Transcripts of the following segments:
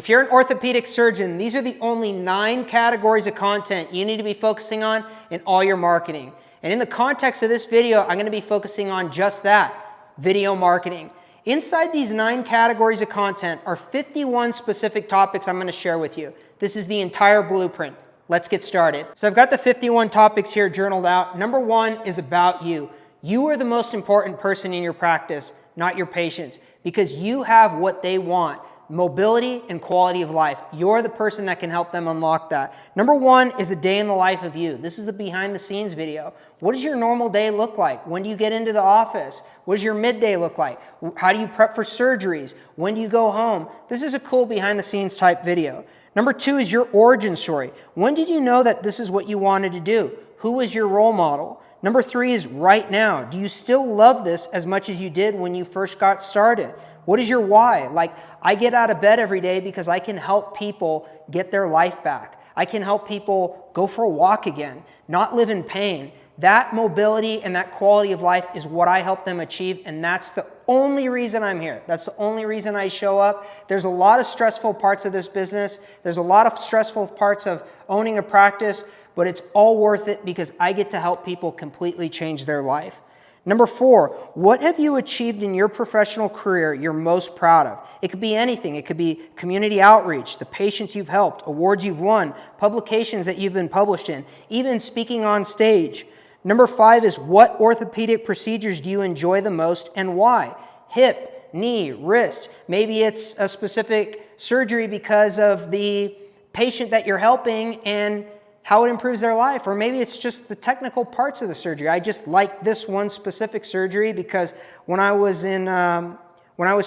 If you're an orthopedic surgeon, these are the only 9 categories of content you need to be focusing on in all your marketing. And in the context of this video, I'm going to be focusing on just that, video marketing. Inside these 9 categories of content are 51 specific topics I'm going to share with you. This is the entire blueprint. Let's get started. So I've got the 51 topics here journaled out. Number 1 is about you. You are the most important person in your practice, not your patients, because you have what they want. Mobility and quality of life. You're the person that can help them unlock that. Number 1 is a day in the life of you. This is the behind the scenes video. What does your normal day look like? When do you get into the office? What does your midday look like? How do you prep for surgeries? When do you go home? This is a cool behind the scenes type video. Number 2 is your origin story. When did you know that this is what you wanted to do? Who was your role model? Number 3 is right now. Do you still love this as much as you did when you first got started? What is your why? Like, I get out of bed every day because I can help people get their life back. I can help people go for a walk again, not live in pain. That mobility and that quality of life is what I help them achieve, and that's the only reason I'm here. That's the only reason I show up. There's a lot of stressful parts of this business. There's a lot of stressful parts of owning a practice, but it's all worth it because I get to help people completely change their life. Number 4, what have you achieved in your professional career you're most proud of? It could be anything. It could be community outreach, the patients you've helped, awards you've won, publications that you've been published in, even speaking on stage. Number 5 is what orthopedic procedures do you enjoy the most and why? Hip, knee, wrist. Maybe it's a specific surgery because of the patient that you're helping and how it improves their life, or maybe it's just the technical parts of the surgery. I just like this one specific surgery because when I was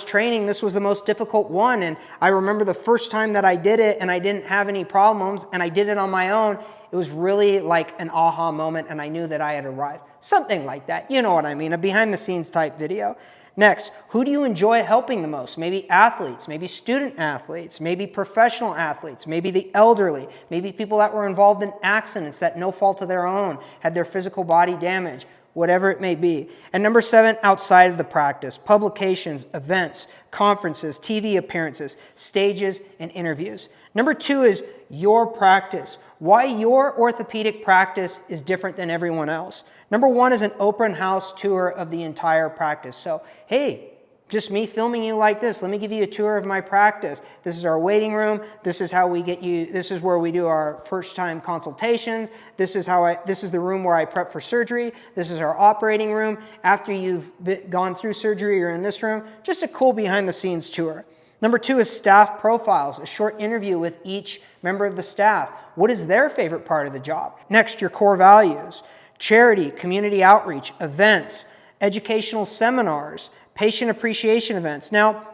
training, this was the most difficult one, and I remember the first time that I did it and I didn't have any problems and I did it on my own. It was really like an aha moment and I knew that I had arrived. Something like that, you know what I mean, a behind the scenes type video. Next, who do you enjoy helping the most? Maybe athletes, maybe student athletes, maybe professional athletes, maybe the elderly, maybe people that were involved in accidents that no fault of their own, had their physical body damaged, whatever it may be. And number 7, outside of the practice, publications, events, conferences, TV appearances, stages, and interviews. Number 2 is your practice. Why your orthopedic practice is different than everyone else. Number 1 is an open house tour of the entire practice. So, hey, just me filming you like this. Let me give you a tour of my practice. This is our waiting room. This is how we get you. This is where we do our first time consultations. This is the room where I prep for surgery. This is our operating room. After you've gone through surgery, you're in this room. Just a cool behind the scenes tour. Number 2 is staff profiles, a short interview with each member of the staff. What is their favorite part of the job? Next, your core values. Charity, community outreach, events, educational seminars, patient appreciation events. Now,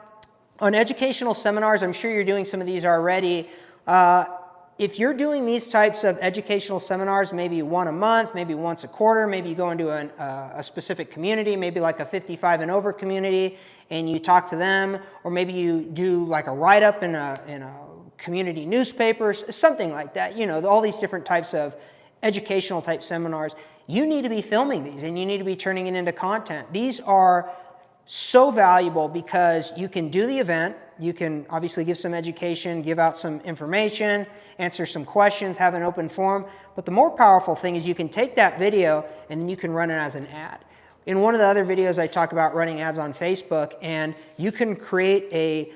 on educational seminars, I'm sure you're doing some of these already. If you're doing these types of educational seminars, maybe one a month, maybe once a quarter, maybe you go into a specific community, maybe like a 55 and over community, and you talk to them, or maybe you do like a write-up in a community newspaper, something like that. You know, all these different types of educational type seminars. You need to be filming these and you need to be turning it into content. These are so valuable because you can do the event, you can obviously give some education, give out some information, answer some questions, have an open forum, but the more powerful thing is you can take that video and then you can run it as an ad. In one of the other videos I talk about running ads on Facebook, and you can create a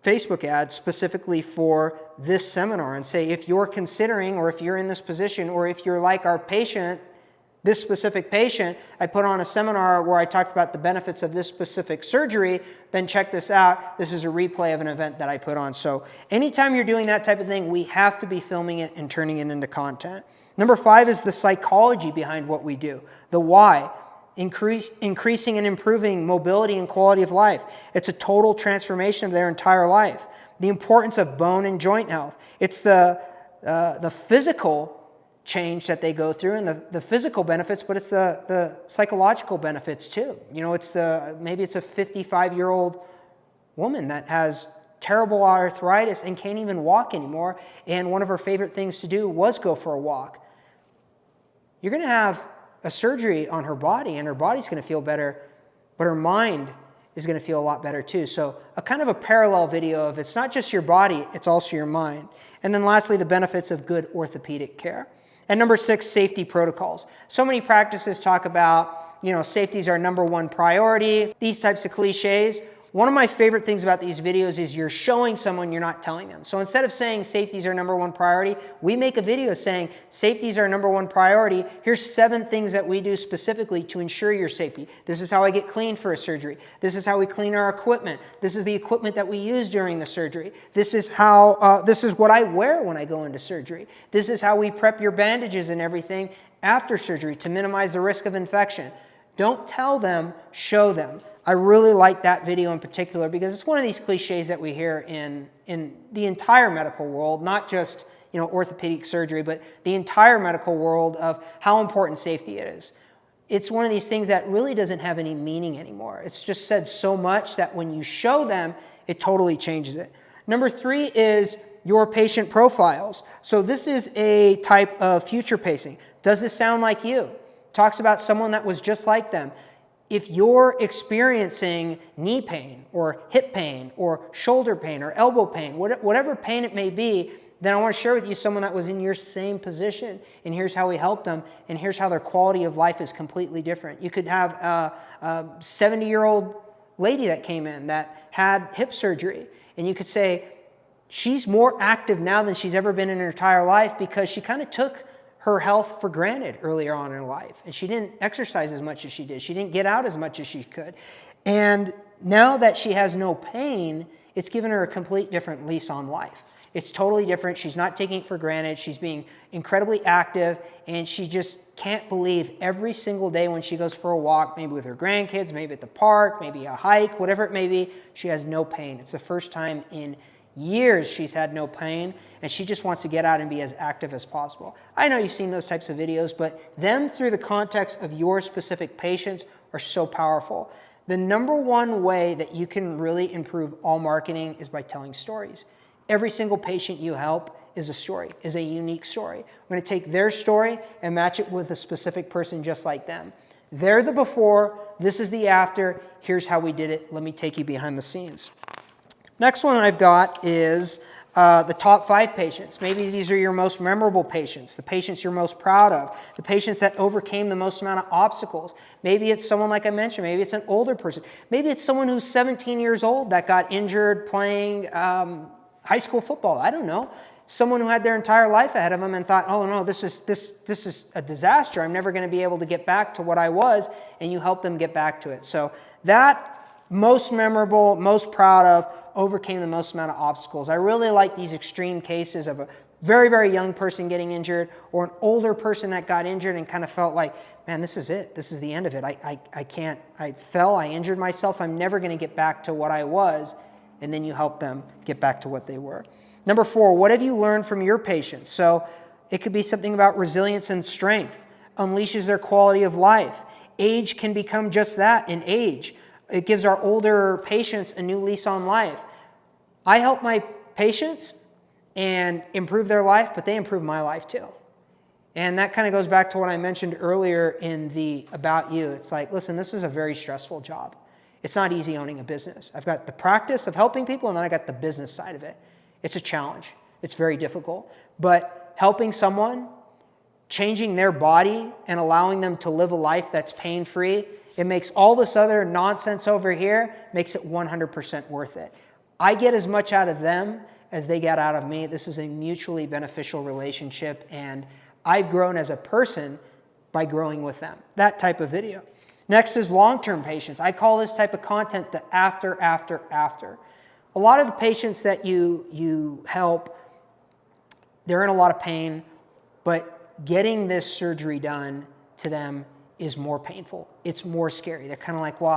Facebook ad specifically for this seminar and say, if you're considering, or if you're in this position, or if you're like our patient, this specific patient, I put on a seminar where I talked about the benefits of this specific surgery, then check this out. This is a replay of an event that I put on. So anytime you're doing that type of thing, we have to be filming it and turning it into content. Number 5 is the psychology behind what we do, the why. Increasing and improving mobility and quality of life. It's a total transformation of their entire life. The importance of bone and joint health. It's the physical change that they go through and the physical benefits, but it's the psychological benefits too. You know, maybe it's a 55-year-old woman that has terrible arthritis and can't even walk anymore, and one of her favorite things to do was go for a walk. You're going to have a surgery on her body and her body's going to feel better, but her mind is going to feel a lot better too. So a kind of a parallel video of it's not just your body, it's also your mind. And then lastly, the benefits of good orthopedic care. And number 6, safety protocols. So many practices talk about, safety is our number one priority, these types of cliches. One of my favorite things about these videos is you're showing someone, you're not telling them. So instead of saying safety is our number one priority, we make a video saying safety is our number one priority. Here's 7 things that we do specifically to ensure your safety. This is how I get clean for a surgery. This is how we clean our equipment. This is the equipment that we use during the surgery. This is what I wear when I go into surgery. This is how we prep your bandages and everything after surgery to minimize the risk of infection. Don't tell them, show them. I really like that video in particular because it's one of these cliches that we hear in the entire medical world, not just orthopedic surgery, but the entire medical world of how important safety is. It's one of these things that really doesn't have any meaning anymore. It's just said so much that when you show them, it totally changes it. Number 3 is your patient profiles. So this is a type of future pacing. Does this sound like you? Talks about someone that was just like them. If you're experiencing knee pain or hip pain or shoulder pain or elbow pain, whatever pain it may be, then I want to share with you someone that was in your same position, and here's how we helped them, and here's how their quality of life is completely different. You could have a 70-year-old lady that came in that had hip surgery, and you could say, she's more active now than she's ever been in her entire life because she kind of took her health for granted earlier on in her life. And she didn't exercise as much as she did. She didn't get out as much as she could. And now that she has no pain, it's given her a complete different lease on life. It's totally different. She's not taking it for granted. She's being incredibly active, and she just can't believe every single day when she goes for a walk, maybe with her grandkids, maybe at the park, maybe a hike, whatever it may be, she has no pain. It's the first time in years she's had no pain, and she just wants to get out and be as active as possible. I know you've seen those types of videos, but them through the context of your specific patients are so powerful. The number one way that you can really improve all marketing is by telling stories. Every single patient you help is a story, is a unique story. We're going to take their story and match it with a specific person just like them. They're the before, this is the after, here's how we did it. Let me take you behind the scenes. Next one I've got is the top 5 patients. Maybe these are your most memorable patients, the patients you're most proud of, the patients that overcame the most amount of obstacles. Maybe it's someone like I mentioned, maybe it's an older person. Maybe it's someone who's 17 years old that got injured playing high school football. I don't know. Someone who had their entire life ahead of them and thought, oh no, this is a disaster. I'm never going to be able to get back to what I was, and you help them get back to it. So that most memorable, most proud of, overcame the most amount of obstacles. I really like these extreme cases of a very, very young person getting injured or an older person that got injured and kind of felt like, man, this is it. This is the end of it. I fell, I injured myself. I'm never going to get back to what I was. And then you help them get back to what they were. Number 4, what have you learned from your patients? So it could be something about resilience and strength, unleashes their quality of life. Age can become just that, an age. It gives our older patients a new lease on life. I help my patients and improve their life, but they improve my life too. And that kind of goes back to what I mentioned earlier in the About You. It's like, listen, this is a very stressful job. It's not easy owning a business. I've got the practice of helping people, and then I got the business side of it. It's a challenge. It's very difficult. But helping someone, changing their body, and allowing them to live a life that's pain-free, it makes all this other nonsense over here, makes it 100% worth it. I get as much out of them as they get out of me. This is a mutually beneficial relationship, and I've grown as a person by growing with them. That type of video. Next is long-term patients. I call this type of content the after. A lot of the patients that you help, they're in a lot of pain, but getting this surgery done to them is more painful. It's more scary. They're kind of like, well,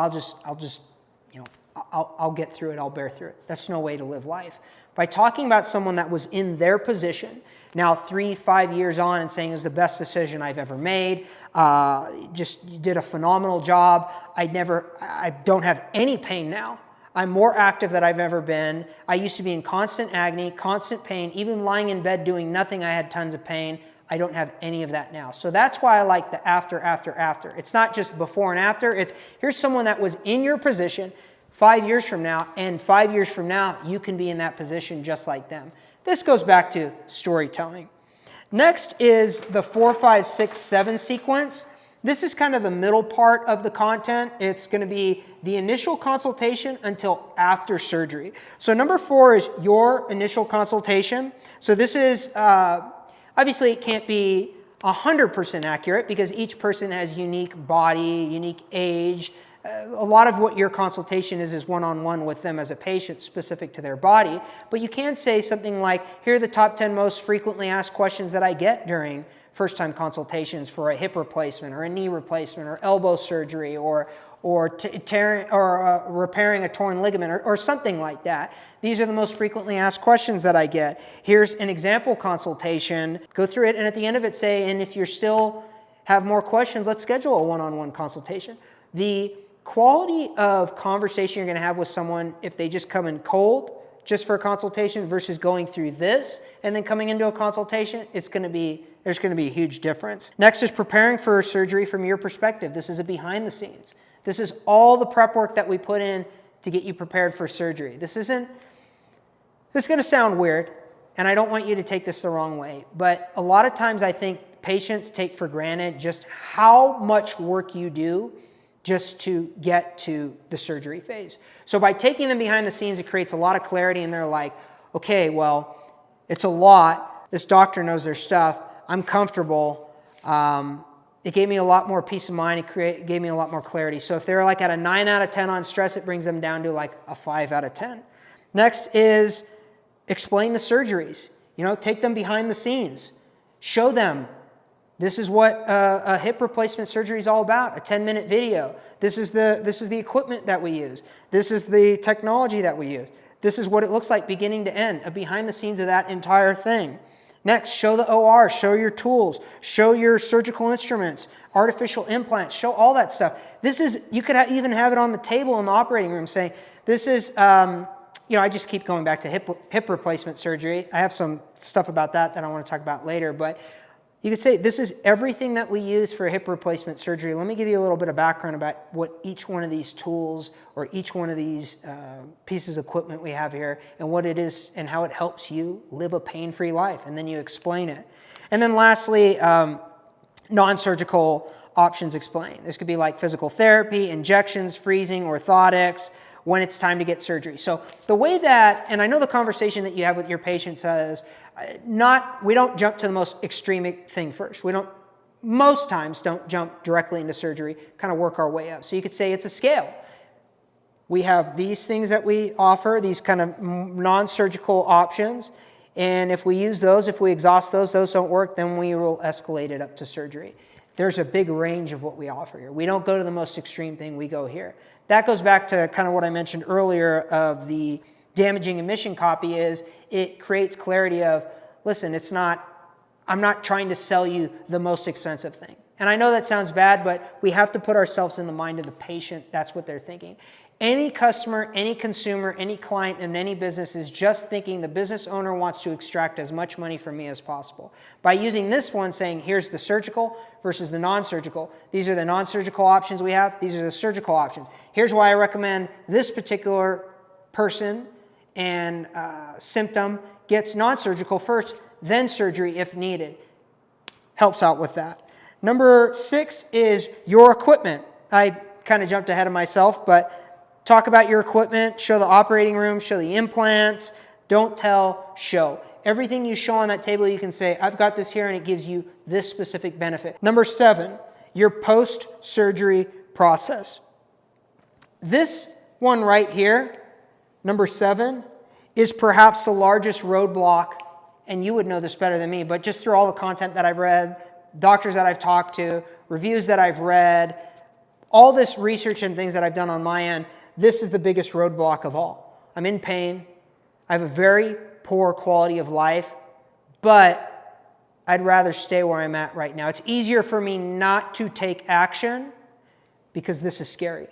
I'll get through it. I'll bear through it. That's no way to live life. By talking about someone that was in their position, now 3-5 years on, and saying it was the best decision I've ever made, you did a phenomenal job. I don't have any pain now. I'm more active than I've ever been. I used to be in constant agony, constant pain, even lying in bed doing nothing, I had tons of pain. I don't have any of that now. So that's why I like the after. It's not just before and after. It's here's someone that was in your position, 5 years from now, and 5 years from now, you can be in that position just like them. This goes back to storytelling. Next is the 4, 5, 6, 7 sequence. This is kind of the middle part of the content. It's going to be the initial consultation until after surgery. So number 4 is your initial consultation. So this is, obviously it can't be 100% accurate because each person has unique body, unique age. A lot of what your consultation is one-on-one with them as a patient specific to their body. But you can say something like, here are the top 10 most frequently asked questions that I get during first-time consultations for a hip replacement or a knee replacement or elbow surgery or repairing a torn ligament or something like that. These are the most frequently asked questions that I get. Here's an example consultation. Go through it, and at the end of it say, and if you still have more questions, let's schedule a one-on-one consultation. The quality of conversation you're going to have with someone if they just come in cold just for a consultation versus going through this and then coming into a consultation, there's going to be a huge difference. Next is preparing for surgery from your perspective. This is a behind the scenes. This is all the prep work that we put in to get you prepared for surgery. This is going to sound weird, and I don't want you to take this the wrong way, but a lot of times I think patients take for granted just how much work you do just to get to the surgery phase. So by taking them behind the scenes, it creates a lot of clarity, and they're like, okay, well, it's a lot. This doctor knows their stuff. I'm comfortable. It gave me a lot more peace of mind. It gave me a lot more clarity. So if they're like at a 9 out of 10 on stress, it brings them down to like a 5 out of 10. Next is explain the surgeries. Take them behind the scenes. Show them. This is what a hip replacement surgery is all about, a 10-minute video. This is the equipment that we use. This is the technology that we use. This is what it looks like beginning to end, a behind the scenes of that entire thing. Next, show the OR, show your tools, show your surgical instruments, artificial implants, show all that stuff. You could even have it on the table in the operating room saying, this is, I just keep going back to hip replacement surgery. I have some stuff about that I want to talk about later, but you could say this is everything that we use for hip replacement surgery. Let me give you a little bit of background about what each one of these tools or each one of these pieces of equipment we have here and what it is and how it helps you live a pain-free life. And then you explain it. And then lastly, non-surgical options explained. This could be like physical therapy, injections, freezing, orthotics, when it's time to get surgery. So the way that, and I know the conversation that you have with your patients is we don't jump to the most extreme thing first. Most times don't jump directly into surgery, kind of work our way up. So you could say it's a scale. We have these things that we offer, these kind of non-surgical options. And if we use those, if we exhaust those don't work, then we will escalate it up to surgery. There's a big range of what we offer here. We don't go to the most extreme thing, we go here. That goes back to kind of what I mentioned earlier of the damaging admission copy is it creates clarity of, listen, I'm not trying to sell you the most expensive thing. And I know that sounds bad, but we have to put ourselves in the mind of the patient. That's what they're thinking. Any customer, any consumer, any client in any business is just thinking the business owner wants to extract as much money from me as possible. By using this one saying, here's the surgical versus the non-surgical. These are the non-surgical options we have. These are the surgical options. Here's why I recommend this particular person and symptom gets non-surgical first, then surgery if needed. Helps out with that. Number 6 is your equipment. I kind of jumped ahead of myself, but talk about your equipment, show the operating room, show the implants, don't tell, show. Everything you show on that table, you can say, I've got this here and it gives you this specific benefit. Number 7, your post-surgery process. This one right here, number 7, is perhaps the largest roadblock, and you would know this better than me, but just through all the content that I've read, doctors that I've talked to, reviews that I've read, all this research and things that I've done on my end, this is the biggest roadblock of all. I'm in pain. I have a very poor quality of life, but I'd rather stay where I'm at right now. It's easier for me not to take action because this is scary.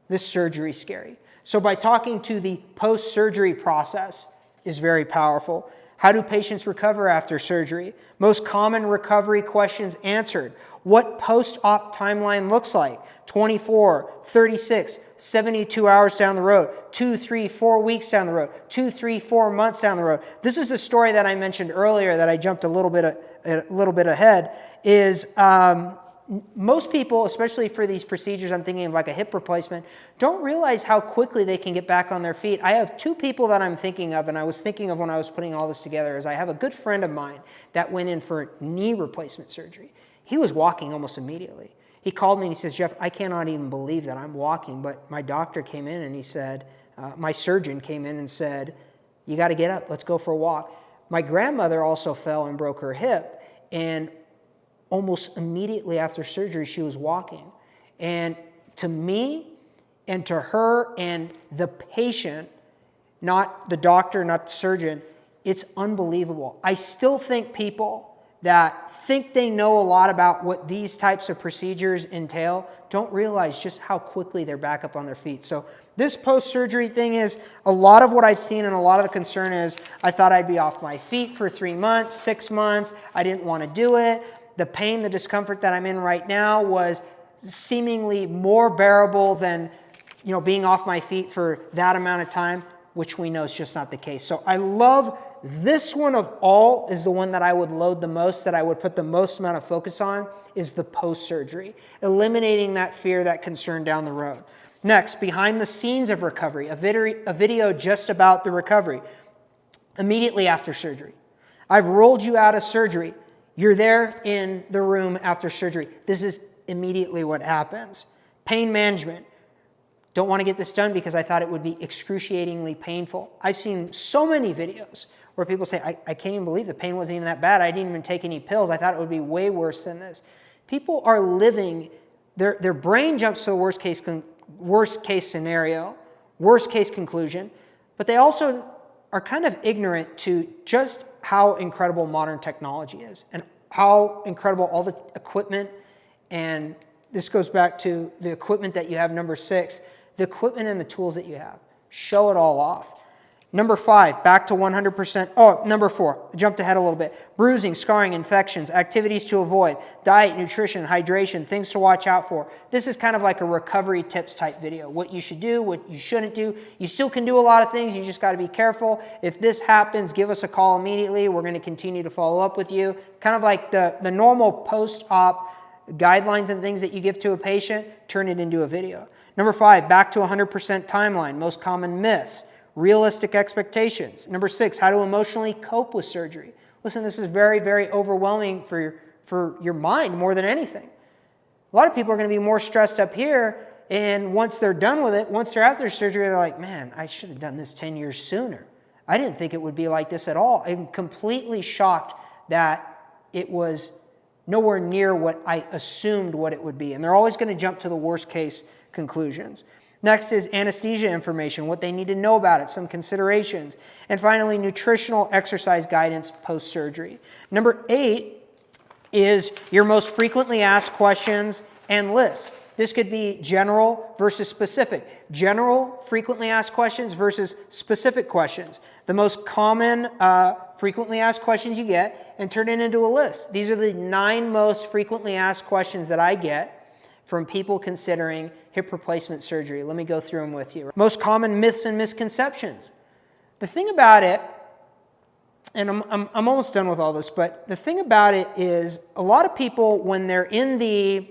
This surgery is scary. So by talking to the post-surgery process is very powerful. How do patients recover after surgery? Most common recovery questions answered. What post-op timeline looks like? 24, 36, 72 hours down the road, 2, 3, 4 weeks down the road, 2, 3, 4 months down the road. This is the story that I mentioned earlier that I jumped a little bit ahead, is most people, especially for these procedures, I'm thinking of like a hip replacement, don't realize how quickly they can get back on their feet. I have two people that I'm thinking of, and I was thinking of when I was putting all this together, is I have a good friend of mine that went in for knee replacement surgery. He was walking almost immediately. He called me and he says, Jeff, I cannot even believe that I'm walking, but my doctor came in and he said, my surgeon came in and said, you got to get up, let's go for a walk. My grandmother also fell and broke her hip, and almost immediately after surgery, she was walking. And to me and to her and the patient, not the doctor, not the surgeon, it's unbelievable. I still think people that think they know a lot about what these types of procedures entail don't realize just how quickly they're back up on their feet. So this post-surgery thing is a lot of what I've seen, and a lot of the concern is I thought I'd be off my feet for 3 months, 6 months. I didn't want to do it. The pain, the discomfort that I'm in right now was seemingly more bearable than, being off my feet for that amount of time, which we know is just not the case. So I love this one of all is the one that I would load the most, that I would put the most amount of focus on, is the post-surgery, eliminating that fear, that concern down the road. Next, behind the scenes of recovery, a video just about the recovery. Immediately after surgery. I've rolled you out of surgery. You're there in the room after surgery. This is immediately what happens. Pain management. Don't want to get this done because I thought it would be excruciatingly painful. I've seen so many videos where people say, I can't even believe the pain wasn't even that bad. I didn't even take any pills. I thought it would be way worse than this. People are living, their brain jumps to the worst case scenario, worst case conclusion, but they also are kind of ignorant to just how incredible modern technology is and how incredible all the equipment, and this goes back to the equipment that you have, number 6, the equipment and the tools that you have. Show it all off. Number 5, back to 100%. Oh, number 4, jumped ahead a little bit. Bruising, scarring, infections, activities to avoid, diet, nutrition, hydration, things to watch out for. This is kind of like a recovery tips type video. What you should do, what you shouldn't do. You still can do a lot of things. You just got to be careful. If this happens, give us a call immediately. We're going to continue to follow up with you. Kind of like the normal post-op guidelines and things that you give to a patient, turn it into a video. Number 5, back to 100% timeline, most common myths. Realistic expectations. Number 6, how to emotionally cope with surgery. Listen, this is very, very overwhelming for your mind more than anything. A lot of people are going to be more stressed up here, and once they're done with it, once they're out their surgery, they're like, man, I should have done this 10 years sooner. I didn't think it would be like this at all. I'm completely shocked that it was nowhere near what I assumed what it would be. And they're always going to jump to the worst case conclusions. Next is anesthesia information, what they need to know about it, some considerations. And finally, nutritional exercise guidance post-surgery. Number 8 is your most frequently asked questions and lists. This could be general versus specific. General frequently asked questions versus specific questions. The most common frequently asked questions you get, and turn it into a list. These are the 9 most frequently asked questions that I get from people considering hip replacement surgery. Let me go through them with you. Most common myths and misconceptions. The thing about it, and I'm almost done with all this, but the thing about it is a lot of people, when they're in the,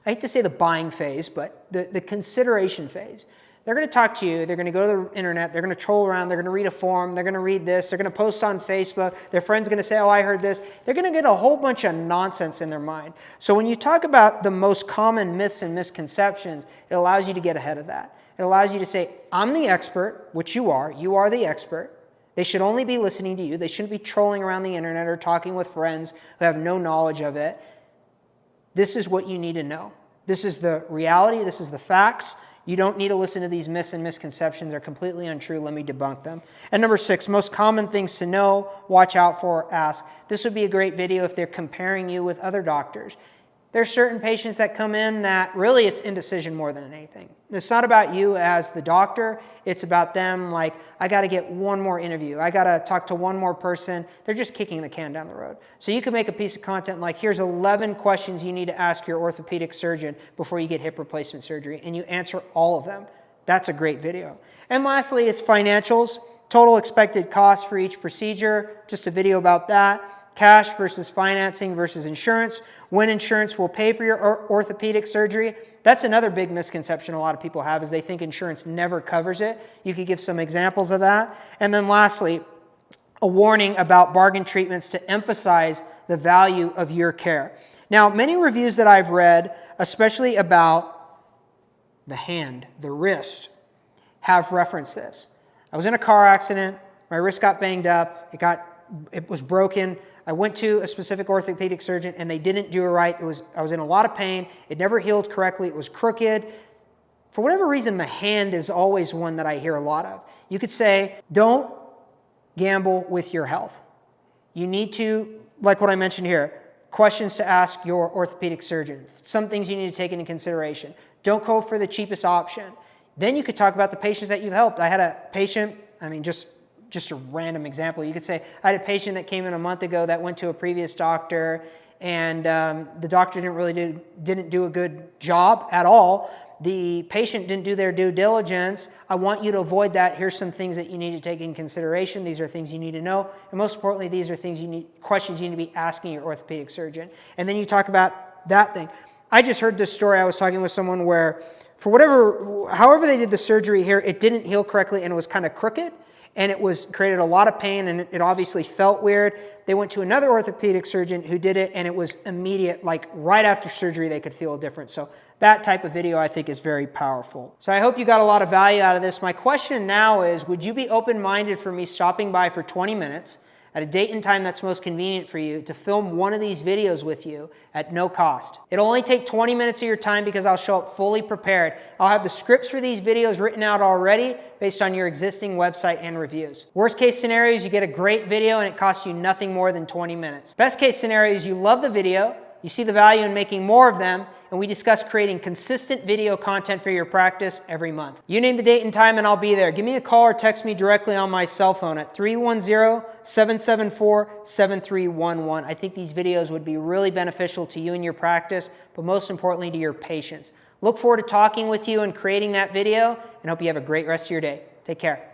I hate to say the buying phase, but the consideration phase, they're going to talk to you, they're going to go to the internet, they're going to troll around, they're going to read a forum, they're going to read this, they're going to post on Facebook, their friend's going to say, oh, I heard this. They're going to get a whole bunch of nonsense in their mind. So when you talk about the most common myths and misconceptions, it allows you to get ahead of that. It allows you to say, I'm the expert, which you are the expert. They should only be listening to you. They shouldn't be trolling around the internet or talking with friends who have no knowledge of it. This is what you need to know. This is the reality. This is the facts. You don't need to listen to these myths and misconceptions. They're completely untrue. Let me debunk them. And number 6, most common things to know, watch out for, ask. This would be a great video if they're comparing you with other doctors. There's certain patients that come in that really it's indecision more than anything. It's not about you as the doctor. It's about them like, I got to get one more interview. I got to talk to one more person. They're just kicking the can down the road. So you can make a piece of content like, here's 11 questions you need to ask your orthopedic surgeon before you get hip replacement surgery, and you answer all of them. That's a great video. And lastly, it's financials, total expected cost for each procedure, just a video about that. Cash versus financing versus insurance, when insurance will pay for your orthopedic surgery. That's another big misconception a lot of people have, is they think insurance never covers it. You could give some examples of that. And then lastly, a warning about bargain treatments to emphasize the value of your care. Now, many reviews that I've read, especially about the hand, the wrist, have referenced this. I was in a car accident, my wrist got banged up, it was broken. I went to a specific orthopedic surgeon and they didn't do it right. I was in a lot of pain. It never healed correctly. It was crooked. For whatever reason, the hand is always one that I hear a lot of. You could say, don't gamble with your health. You need to, like what I mentioned here, questions to ask your orthopedic surgeon. Some things you need to take into consideration. Don't go for the cheapest option. Then you could talk about the patients that you've helped. I had a patient, just a random example. You could say, I had a patient that came in a month ago that went to a previous doctor, and the doctor didn't do a good job at all. The patient didn't do their due diligence. I want you to avoid that. Here's some things that you need to take in consideration. These are things you need to know. And most importantly, these are questions you need to be asking your orthopedic surgeon. And then you talk about that thing. I just heard this story. I was talking with someone where, however they did the surgery here, it didn't heal correctly and it was kind of crooked. And created a lot of pain, and it obviously felt weird. They went to another orthopedic surgeon who did it, and it was immediate, like right after surgery, they could feel a difference. So that type of video, I think, is very powerful. So I hope you got a lot of value out of this. My question now is, would you be open-minded for me stopping by for 20 minutes at a date and time that's most convenient for you to film one of these videos with you at no cost? It'll only take 20 minutes of your time because I'll show up fully prepared. I'll have the scripts for these videos written out already based on your existing website and reviews. Worst case scenario is you get a great video and it costs you nothing more than 20 minutes. Best case scenario is you love the video, you see the value in making more of them, and we discuss creating consistent video content for your practice every month. You name the date and time and I'll be there. Give me a call or text me directly on my cell phone at 310-774-7311. I think these videos would be really beneficial to you and your practice, but most importantly to your patients. Look forward to talking with you and creating that video, and hope you have a great rest of your day. Take care.